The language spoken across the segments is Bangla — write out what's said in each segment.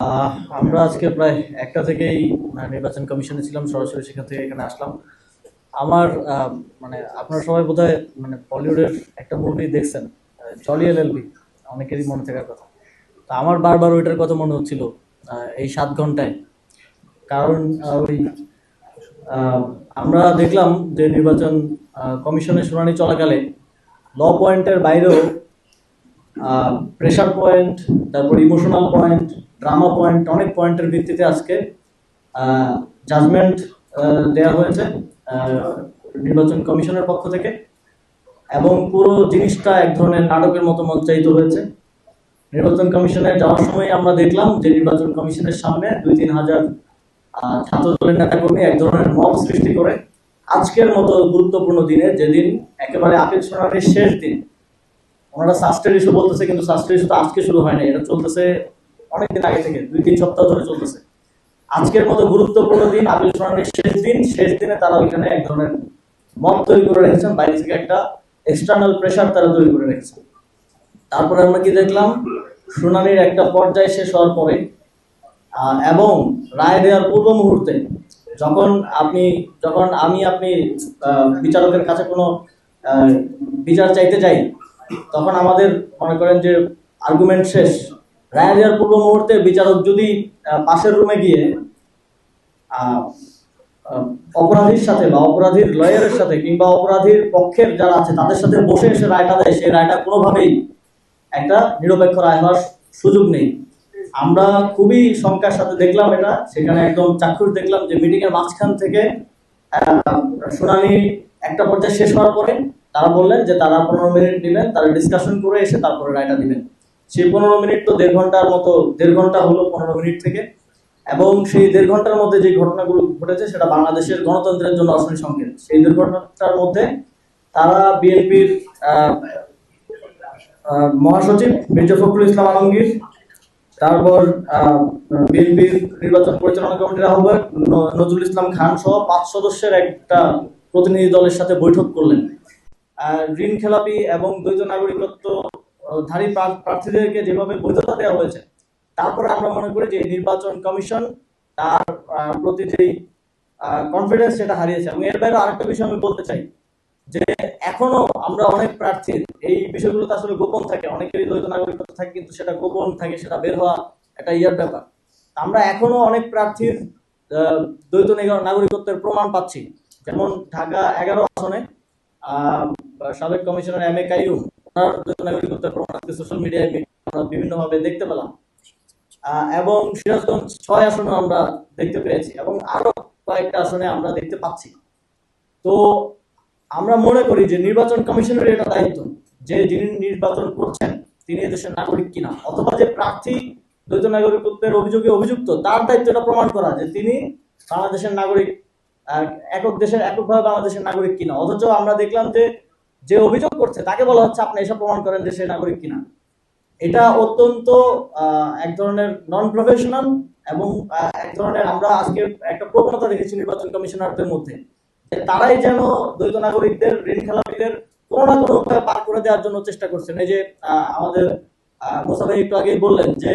আহ, আমরা আজকে প্রায় একটা থেকেই নির্বাচন কমিশনে ছিলাম, সরাসরি সেখান থেকে এখানে আসলাম। আমার মানে আপনারা সবাই বোধহয় বলিউডের একটা মুভি দেখছেন, জলি এলএলবি, অনেকেরই মনে থাকার কথা। তা আমার বারবার ওইটার কথা মনে হচ্ছিল এই 7 ঘন্টায়। কারণ ওই আহ, আমরা দেখলাম যে নির্বাচন কমিশনের শুনানি চলাকালে ল পয়েন্টের বাইরেও প্রেশার পয়েন্ট, তারপর ইমোশনাল পয়েন্ট, ড্রামা পয়েন্ট, অনেক পয়েন্টের ভিত্তিতে আজকে জাজমেন্ট দেওয়া হয়েছে নির্বাচন কমিশনের পক্ষ থেকে। এবং পুরো জিনিসটা এক ধরনের নাটকের মতো মঞ্চায়িত হয়েছে। নির্বাচন কমিশনে যাওয়ার সময় আমরা দেখলাম যে নির্বাচন কমিশনের সামনে 2-3 হাজার ছাত্র দলের নেতাকর্মী এক ধরনের মব সৃষ্টি করে আজকের মতো গুরুত্বপূর্ণ দিনে, যেদিন একেবারে আপিল শুনানির শেষ দিন, ওনারা সাস্টের ইস্যু বলতেছে, কিন্তু সাস্টের ইস্যু তো আজকে শুরু হয় না, এটা চলতেছে অনেকদিন আগে থেকে, 2-3 সপ্তাহ ধরে চলতেছে। আজকের মতো গুরুত্বপূর্ণ দিন, আপিল শুনানির শেষ দিন, শেষ দিনে তারা ওইখানে এক ধরনের মব তৈরি করে রেখেছেন, বাইরে থেকে একটা এক্সটার্নাল প্রেশার তারা তৈরি করে রেখেছেন। তারপরে আমরা কি দেখলাম, শুনানির একটা পর্যায়ে শেষ হওয়ার পরে এবং রায় দেওয়ার পূর্ব মুহূর্তে যখন আপনি বিচারকের কাছে কোনো বিচার চাইতে যাই, তখন আমাদের মনে করেন যে আর্গুমেন্ট শেষ, রায় দেওয়ার পূর্ব মুহূর্তে বিচারক যদি পাশের রুমে গিয়ে অপরাধীর সাথে বা অপরাধীর লয়ারের সাথে কিংবা অপরাধীর পক্ষের যারা আছে তাদের সাথে বসে এসে রায়টা দেয়, সেই রায়টা কোনোভাবেই একটা নিরপেক্ষ রায় হওয়ার সুযোগ নেই। আমরা খুবই শঙ্কার সাথে দেখলাম এটা, সেখানে একদম চাক্ষুষ দেখলাম যে মিটিং এর মাঝখান থেকে শুনানি একটা পর্যায়ে শেষ হওয়ার পরে তারা বললেন যে তারা 15 মিনিট নেবেন, তারা ডিসকাশন করে এসে তারপরে রায়টা দিবেন। সেই 15 মিনিট তো 1.5 ঘন্টার মতো, 1.5 ঘন্টা হলো 15 মিনিট থেকে। এবং সেই 1.5 ঘন্টার মধ্যে যে ঘটনাগুলো ঘটেছে সেটা বাংলাদেশের গণতন্ত্রের জন্য অশনি সংকেত। সেই 1.5 ঘন্টার মধ্যে তারা বিএনপির মহাসচিব মির্জা ফখরুল ইসলাম আলমগীর, তারপর বিএনপির নির্বাচন পরিচালনা কমিটির আহ্বায়ক নজরুল ইসলাম খান সহ 5 সদস্যের একটা প্রতিনিধি দলের সাথে বৈঠক করলেন। ঋণ খেলাপি এবং দ্বৈত নাগরিকত্ব ধারী প্রার্থীদেরকে যেভাবে বৈধতা দেওয়া হয়েছে, তারপরে আমরা মনে করি যে নির্বাচন কমিশন তার প্রতি যেই কনফিডেন্স সেটা হারিয়েছে। এবং এর বাইরে আরেকটা বিষয় আমি বলতে চাই যে এখনো আমরা অনেক প্রার্থীর এই বিষয়গুলো তো আসলে গোপন থাকে, অনেকেরই দ্বৈত নাগরিকত্ব থাকে কিন্তু সেটা গোপন থাকে, সেটা বের হওয়া একটা ব্যাপার। আমরা এখনো অনেক প্রার্থীর দ্বৈত নাগরিকত্বের প্রমাণ পাচ্ছি। যেমন ঢাকা 11 আসনে সাবেক কমিশনার এম এ কাইয়ুম, ওনার দ্বৈত নাগরিকত্বের প্রমাণ আজকে সোশ্যাল মিডিয়ায় আমরা বিভিন্নভাবে দেখতে পেলাম। এবং সিরাজগঞ্জ 6 আসনে আমরা দেখতে পেয়েছি, এবং আরো কয়েকটা আসনে আমরা দেখতে পাচ্ছি। তো আমরা মনে করি যে নির্বাচন কমিশনের এটা দায়িত্ব যে যিনি নির্বাচন করছেন তিনি এদেশের নাগরিক কিনা, অথবা যে প্রার্থী দ্বৈত নাগরিকত্বের অভিযোগে অভিযুক্ত তার দায়িত্ব এটা প্রমাণ করা যে তিনি বাংলাদেশের নাগরিক, এককভাবে বাংলাদেশের নাগরিক কিনা। অথচ আমরা দেখলাম যে যে অভিযোগ করছে তাকে বলা হচ্ছে আপনি এসব প্রমাণ করেন যে সে নাগরিক কিনা। এটা অত্যন্ত এক ধরনের নন প্রফেশনাল এবং এক ধরনের আমরা আজকে একটা প্রবণতা দেখেছি নির্বাচন কমিশনারদের মধ্যে, তারাই যেন দ্বৈত নাগরিকদের, ঋণ খেলাপিদের কোনো না কোনো উপায় পার করে দেওয়ার জন্য চেষ্টা করছেন। এই যে আমাদের মোসা ভাই একটু আগেই বললেন যে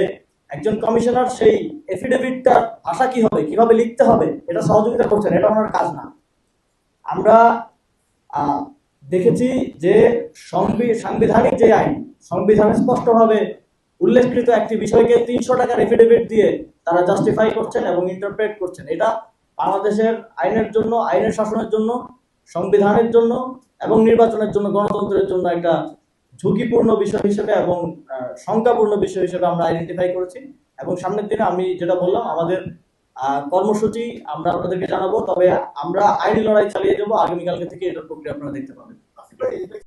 একজন কমিশনার সেই এফিডেভিটটার ভাষা কি হবে, কিভাবে লিখতে হবে, এটা সহযোগিতা করছেন, এটা ওনার কাজ না। আমরা দেখেছি যে সাংবিধানিক যে আইন, সংবিধানে স্পষ্টভাবে উল্লেখকৃত একটি বিষয়কে 300 টাকার এফিডেভিট দিয়ে তারা জাস্টিফাই করছেন এবং ইন্টারপ্রেট করছেন। এটা বাংলাদেশের আইনের জন্য, আইনের শাসনের জন্য, সংবিধানের জন্য এবং নির্বাচনের জন্য, গণতন্ত্রের জন্য একটা ঝুঁকিপূর্ণ বিষয় হিসেবে এবং শঙ্কাপূর্ণ বিষয় হিসেবে আমরা আইডেন্টিফাই করেছি। এবং সামনের দিনে আমি যেটা বললাম, আমাদের কর্মসূচি আমরা আপনাদেরকে জানাবো, তবে আমরা আইনি লড়াই চালিয়ে যাবো। আগামীকালকে থেকে এটার প্রক্রিয়া আপনারা দেখতে পাবেন।